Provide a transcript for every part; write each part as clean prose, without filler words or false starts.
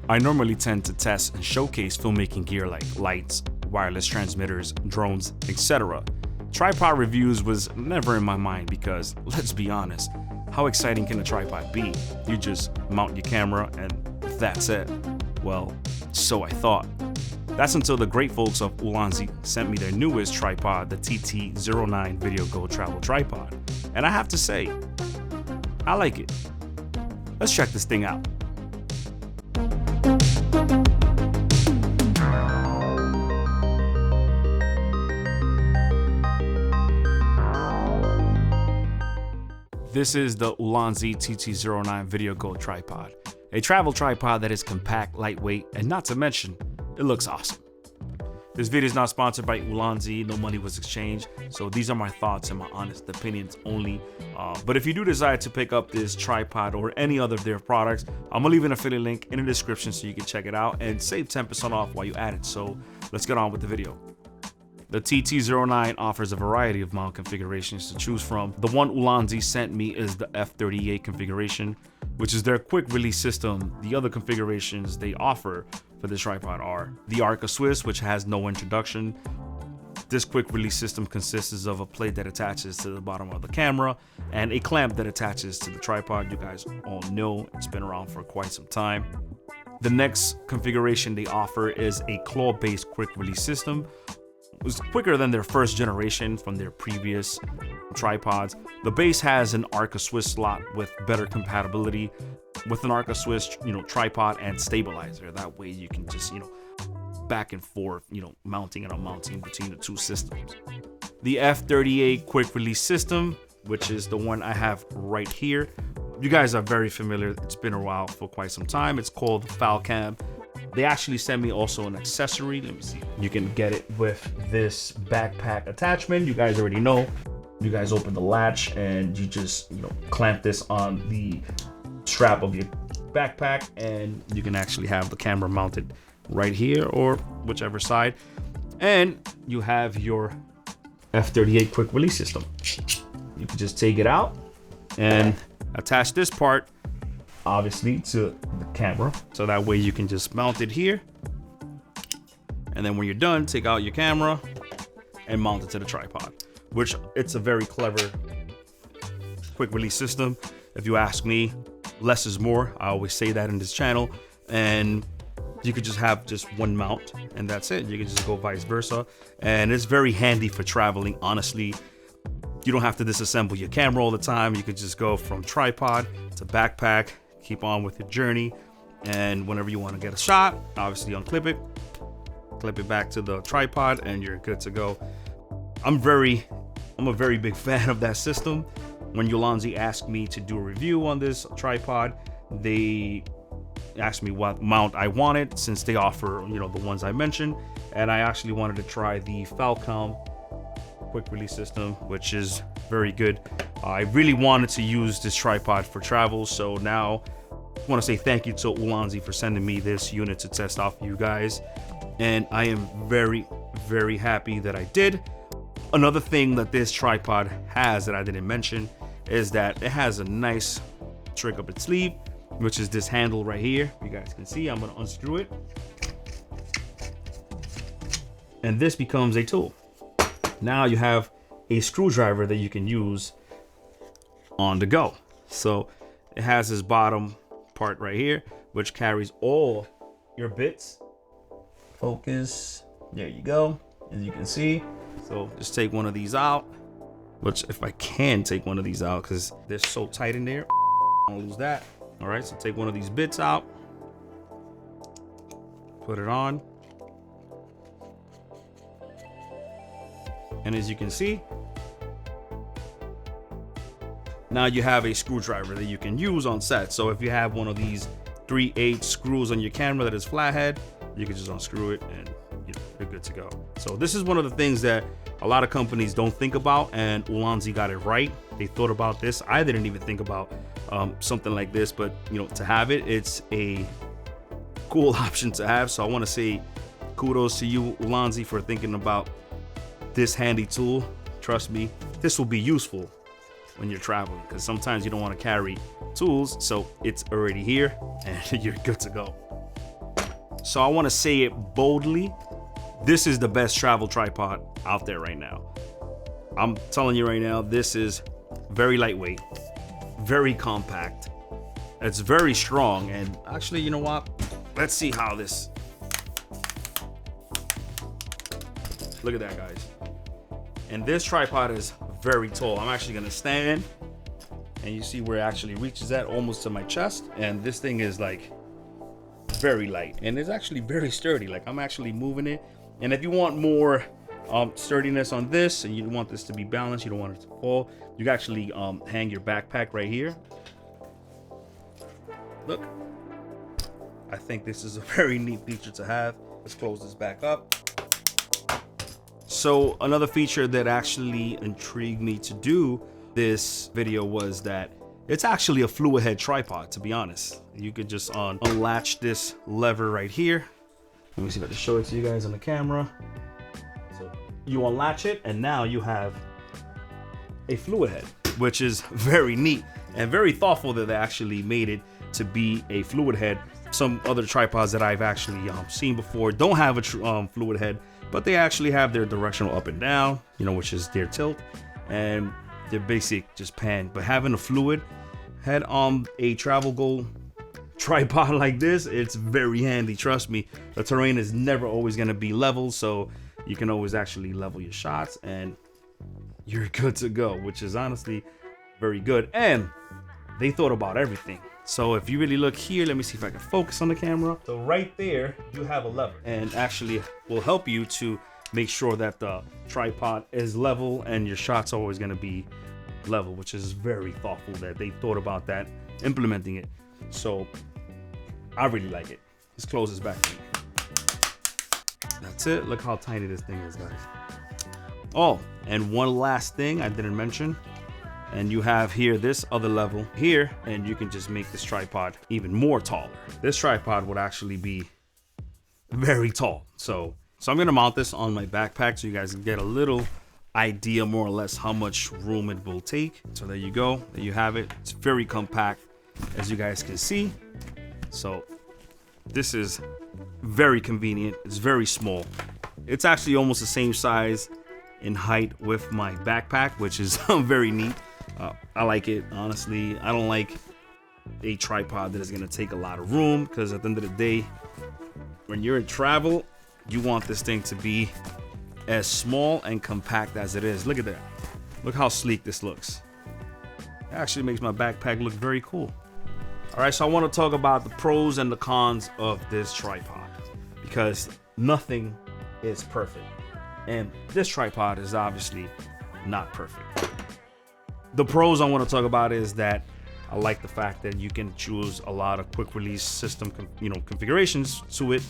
I normally tend to test and showcase filmmaking gear like lights, wireless transmitters, drones, etc. Tripod reviews was never in my mind because, let's be honest, how exciting can a tripod be? You just mount your camera and that's it. Well, so I thought. That's until the great folks of Ulanzi sent me their newest tripod, the TT09 Video Go Travel Tripod. And I have to say, I like it. Let's check this thing out. This is the Ulanzi TT09 Video Go Tripod, a travel tripod that is compact, lightweight, and not to mention, it looks awesome. This video is not sponsored by Ulanzi, no money was exchanged, so these are my thoughts and my honest opinions only. But if you do decide to pick up this tripod or any other of their products, I'm gonna leave an affiliate link in the description so you can check it out and save 10% off while you add it. So let's get on with the video. The TT09 offers a variety of mount configurations to choose from. The one Ulanzi sent me is the F38 configuration, which is their quick release system. The other configurations they offer for this tripod are the Arca Swiss, which has no introduction. This quick release system consists of a plate that attaches to the bottom of the camera and a clamp that attaches to the tripod. You guys all know it's been around for quite some time. The next configuration they offer is a claw-based quick release system. It was quicker than their first generation from their previous tripods. The base has an Arca Swiss slot with better compatibility with an Arca Swiss, tripod and stabilizer. That way you can just, back and forth, mounting and unmounting between the two systems. The F38 quick release system, which is the one I have right here. You guys are very familiar. It's been a while for quite some time. It's called the Falcam. They actually sent me also an accessory. Let me see. You can get it with this backpack attachment. You guys already know. You guys open the latch and you just, clamp this on the strap of your backpack and you can actually have the camera mounted right here or whichever side. And you have your F38 quick release system. You can just take it out and attach this part obviously to the camera, so that way you can just mount it here, and then when you're done, take out your camera and mount it to the tripod, which it's a very clever quick release system. If you ask me, less is more. I always say that in this channel, and you could just have just one mount and that's it. You can just go vice versa, and it's very handy for traveling. Honestly, you don't have to disassemble your camera all the time. You could just go from tripod to backpack, keep on with your journey, and whenever you want to get a shot, obviously unclip it, clip it back to the tripod, and you're good to go. I'm a very big fan of that system. When Ulanzi asked me to do a review on this tripod, they asked me what mount I wanted, since they offer, the ones I mentioned, and I actually wanted to try the Falcam quick release system, which is very good. I really wanted to use this tripod for travel, so now I want to say thank you to Ulanzi for sending me this unit to test off for you guys, and I am very, very happy that I did. Another thing that this tripod has that I didn't mention is that it has a nice trick up its sleeve, which is this handle right here. You guys can see, I'm going to unscrew it, and this becomes a tool. Now you have a screwdriver that you can use on the go. So it has this bottom part right here, which carries all your bits. Focus, there you go, as you can see. So just take one of these out, which if I can take one of these out, because they're so tight in there, I don't lose that. All right, so take one of these bits out, put it on, and as you can see, now you have a screwdriver that you can use on set. So if you have one of these 3/8 screws on your camera that is flathead, you can just unscrew it and you're good to go. So this is one of the things that a lot of companies don't think about, and Ulanzi got it right. They thought about this. I didn't even think about something like this, but to have it, it's a cool option to have. So I want to say kudos to you, Ulanzi, for thinking about this handy tool. Trust me, this will be useful when you're traveling, because sometimes you don't want to carry tools, so it's already here and you're good to go. So I want to say it boldly. This is the best travel tripod out there right now. I'm telling you right now, this is very lightweight, very compact. It's very strong. And actually, you know what? Let's see how this. Look at that, guys. And this tripod is very tall. I'm actually gonna stand, and you see where it actually reaches at, almost to my chest. And this thing is like very light, and it's actually very sturdy. Like, I'm actually moving it. And if you want more sturdiness on this, and you want this to be balanced, you don't want it to fall, you can actually hang your backpack right here. Look, I think this is a very neat feature to have. Let's close this back up. So another feature that actually intrigued me to do this video was that it's actually a fluid head tripod, to be honest. You could just unlatch this lever right here. Let me see if I can show it to you guys on the camera. So you unlatch it, and now you have a fluid head, which is very neat and very thoughtful that they actually made it to be a fluid head. Some other tripods that I've actually seen before don't have a fluid head, but they actually have their directional up and down, you know, which is their tilt, and their basic just pan. But having a fluid head on a travel goal tripod like this, it's very handy. Trust me, the terrain is never always going to be level, so you can always actually level your shots and you're good to go, which is honestly very good. And they thought about everything. So if you really look here, let me see if I can focus on the camera. So right there, you have a lever, and actually will help you to make sure that the tripod is level and your shot's always going to be level, which is very thoughtful that they thought about that, implementing it. So I really like it. Let's close this back. That's it. Look how tiny this thing is, guys. Oh, and one last thing I didn't mention. And you have here this other level here, and you can just make this tripod even more taller. This tripod would actually be very tall. So I'm gonna mount this on my backpack so you guys can get a little idea more or less how much room it will take. So there you go, there you have it. It's very compact, as you guys can see. So this is very convenient. It's very small. It's actually almost the same size in height with my backpack, which is very neat. I like it, honestly. I don't like a tripod that is going to take a lot of room, because at the end of the day, when you're in travel, you want this thing to be as small and compact as it is. Look at that. Look how sleek this looks. It actually makes my backpack look very cool. All right, so I want to talk about the pros and the cons of this tripod, because nothing is perfect. And this tripod is obviously not perfect. The pros I want to talk about is that I like the fact that you can choose a lot of quick release system configurations to it,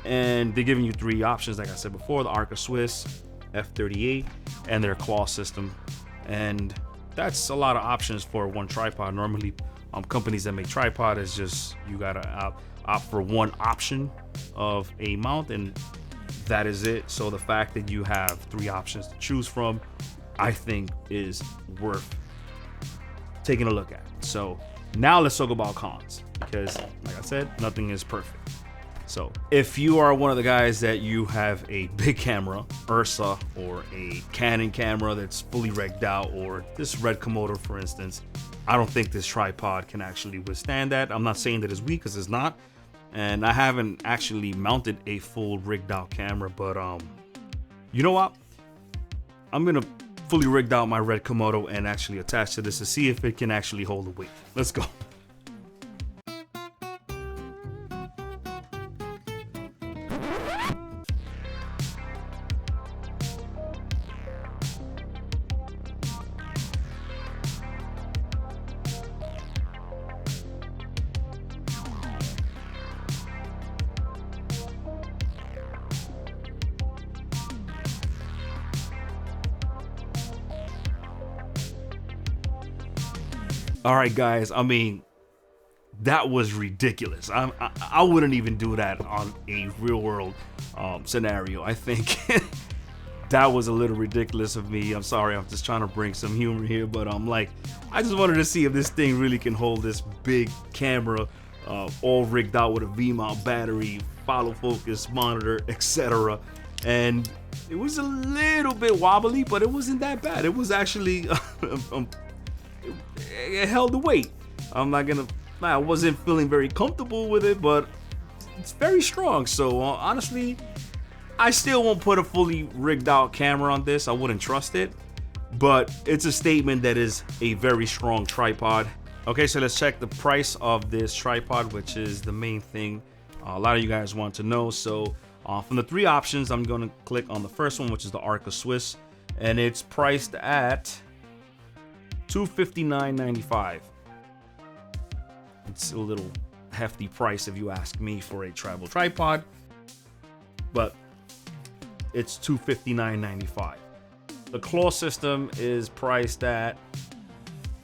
and they're giving you 3 options, like I said before: the Arca Swiss, F38, and their claw system. And that's a lot of options for one tripod. Normally companies that make tripod is just you gotta opt for one option of a mount, and that is it. So the fact that you have 3 options to choose from, I think, is worth taking a look at. So now let's talk about cons, because like I said, nothing is perfect. So if you are one of the guys that you have a big camera, Ursa, or a Canon camera that's fully rigged out, or this Red Komodo, for instance, I don't think this tripod can actually withstand that. I'm not saying that it's weak, because it's not. And I haven't actually mounted a full rigged out camera, but you know what? I'm gonna fully rigged out my Red Komodo and actually attach to this to see if it can actually hold the weight. Let's go. All right, guys, I mean, that was ridiculous. I wouldn't even do that on a real world scenario. I think that was a little ridiculous of me. I'm sorry, I'm just trying to bring some humor here, but I just wanted to see if this thing really can hold this big camera all rigged out with a V-mount battery, follow focus monitor, etc. And it was a little bit wobbly, but it wasn't that bad. It was actually it held the weight. I wasn't feeling very comfortable with it, but it's very strong. So honestly, I still won't put a fully rigged out camera on this. I wouldn't trust it, but it's a statement that is a very strong tripod. Okay, so let's check the price of this tripod, which is the main thing a lot of you guys want to know. So from the 3 options, I'm going to click on the first one, which is the Arca Swiss, and it's priced at $259.95. It's a little hefty price if you ask me for a travel tripod, but it's $259.95. The claw system is priced at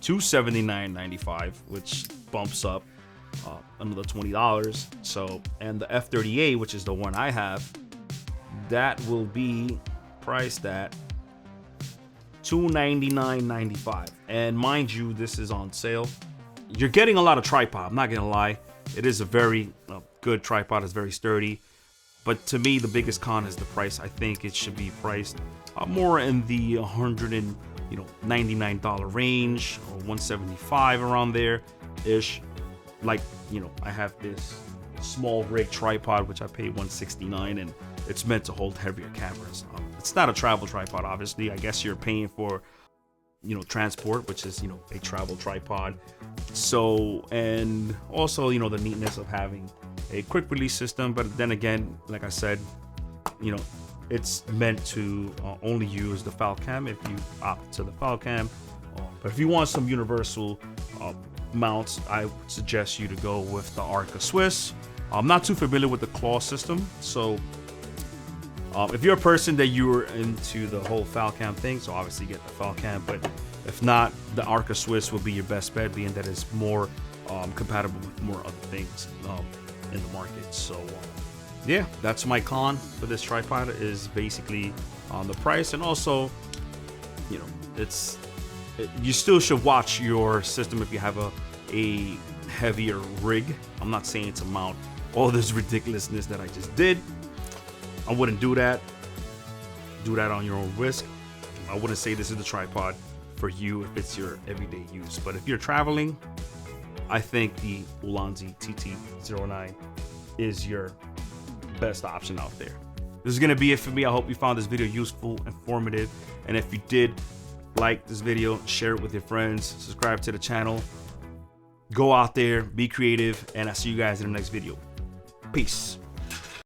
$279.95, which bumps up another $20. So, and the F38, which is the one I have, that will be priced at $299.95. And mind you, this is on sale. You're getting a lot of tripod, I'm not gonna lie. It is a very good tripod, it's very sturdy. But to me, the biggest con is the price. I think it should be priced more in the $199 range, or $175 around there ish. Like, I have this small rig tripod which I paid $169, and it's meant to hold heavier cameras. It's not a travel tripod, obviously. I guess you're paying for transport, which is a travel tripod. So, and also the neatness of having a quick release system. But then again, like I said, it's meant to only use the Falcam if you opt to the Falcam. But if you want some universal mounts, I would suggest you to go with the Arca Swiss. I'm not too familiar with the claw system, so if you're a person that you're into the whole Falcam thing, so obviously get the Falcam. But if not, the Arca Swiss will be your best bet, being that it's more compatible with more other things in the market. So yeah, that's my con for this tripod, is basically on the price. And also, you still should watch your system if you have a heavier rig. I'm not saying to mount all this ridiculousness that I just did. I wouldn't do that. Do that on your own risk. I wouldn't say this is the tripod for you if it's your everyday use. But if you're traveling, I think the Ulanzi TT09 is your best option out there. This is gonna be it for me. I hope you found this video useful, informative, and if you did, like this video, share it with your friends, subscribe to the channel. Go out there, be creative, and I'll see you guys in the next video. Peace.